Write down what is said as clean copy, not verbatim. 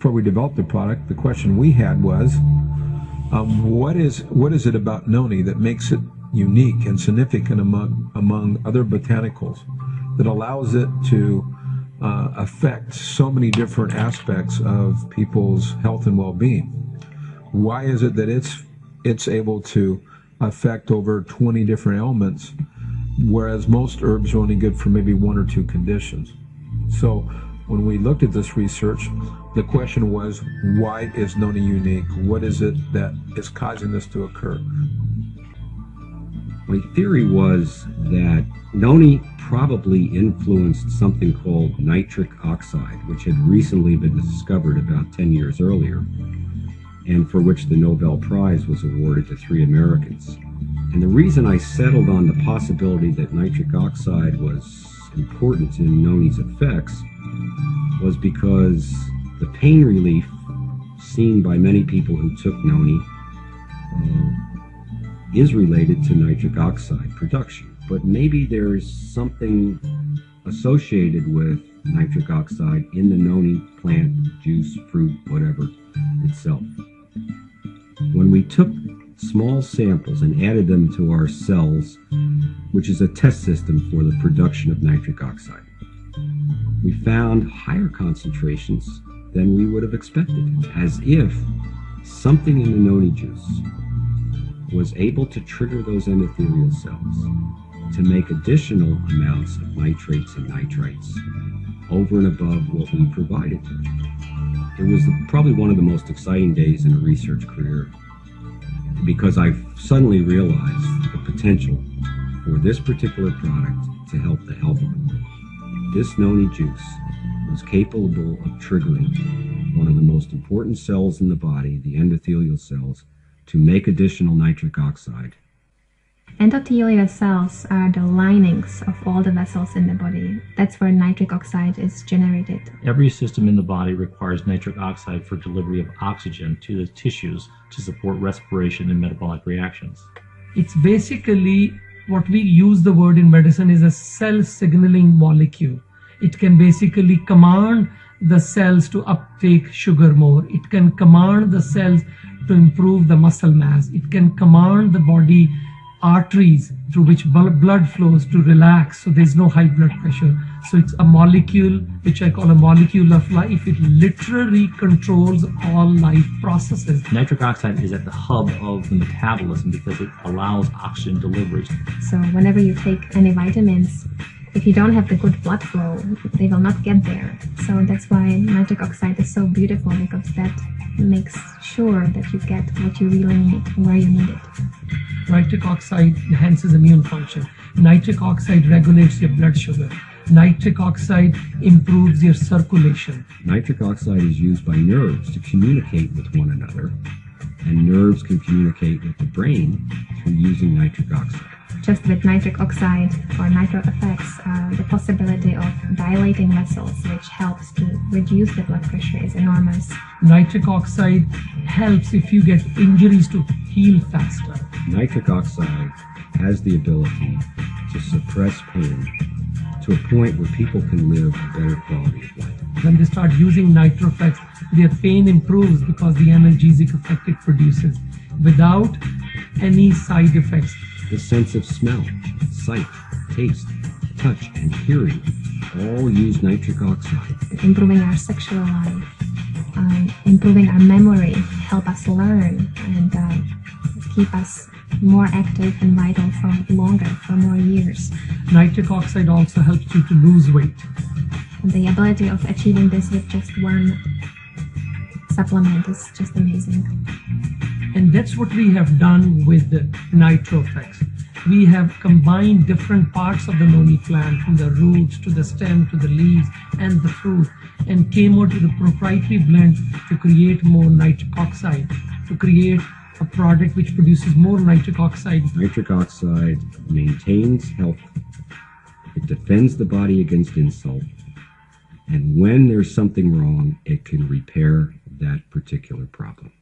before we developed the product, the question we had was, what is it about noni that makes it unique and significant among other botanicals that allows it to affect so many different aspects of people's health and well-being? Why is it that it's able to affect over 20 different ailments, whereas most herbs are only good for maybe 1 or 2 conditions? So when we looked at this research, the question was, why is noni unique? What is it that is causing this to occur? My theory was that noni probably influenced something called nitric oxide, which had recently been discovered about 10 years earlier, and for which the Nobel Prize was awarded to 3 Americans. And the reason I settled on the possibility that nitric oxide was important in noni's effects was because the pain relief seen by many people who took noni is related to nitric oxide production. But maybe there's something associated with nitric oxide in the noni plant, juice, fruit, whatever, itself. When we took small samples and added them to our cells, which is a test system for the production of nitric oxide, we found higher concentrations than we would have expected, as if something in the noni juice was able to trigger those endothelial cells to make additional amounts of nitrates and nitrites over and above what we provided. It was probably one of the most exciting days in a research career, because I suddenly realized the potential for this particular product to help the health of the world. This noni juice was capable of triggering one of the most important cells in the body, the endothelial cells, to make additional nitric oxide. Endothelial cells are the linings of all the vessels in the body. That's where nitric oxide is generated. Every system in the body requires nitric oxide for delivery of oxygen to the tissues to support respiration and metabolic reactions. It's basically, what we use the word in medicine is a cell signaling molecule. It can basically command the cells to uptake sugar more. It can command the cells to improve the muscle mass. It can command the body arteries through which blood flows to relax, so there's no high blood pressure. So it's a molecule which I call a molecule of life. It literally controls all life processes. Nitric oxide is at the hub of the metabolism because it allows oxygen delivery. So whenever you take any vitamins, if you don't have the good blood flow, they will not get there. So that's why nitric oxide is so beautiful, because that makes sure that you get what you really need, where you need it. Nitric oxide enhances immune function. Nitric oxide regulates your blood sugar. Nitric oxide improves your circulation. Nitric oxide is used by nerves to communicate with one another, and nerves can communicate with the brain through using nitric oxide. Just with nitric oxide or nitro effects, the possibility of dilating vessels, which helps to reduce the blood pressure, is enormous. Nitric oxide helps if you get injuries to heal faster. Nitric oxide has the ability to suppress pain to a point where people can live a better quality of life. When they start using nitro effects, their pain improves because the analgesic effect it produces without any side effects. The sense of smell, sight, taste, touch, and hearing all use nitric oxide. Improving our sexual life, improving our memory, help us learn, and keep us more active and vital for longer, for more years. Nitric oxide also helps you to lose weight. And the ability of achieving this with just one supplement is just amazing. And that's what we have done with the nitro effects. We have combined different parts of the noni plant, from the roots to the stem to the leaves and the fruit, and came out with a proprietary blend to create more nitric oxide, to create a product which produces more nitric oxide. Nitric oxide maintains health, it defends the body against insult, and when there's something wrong, it can repair that particular problem.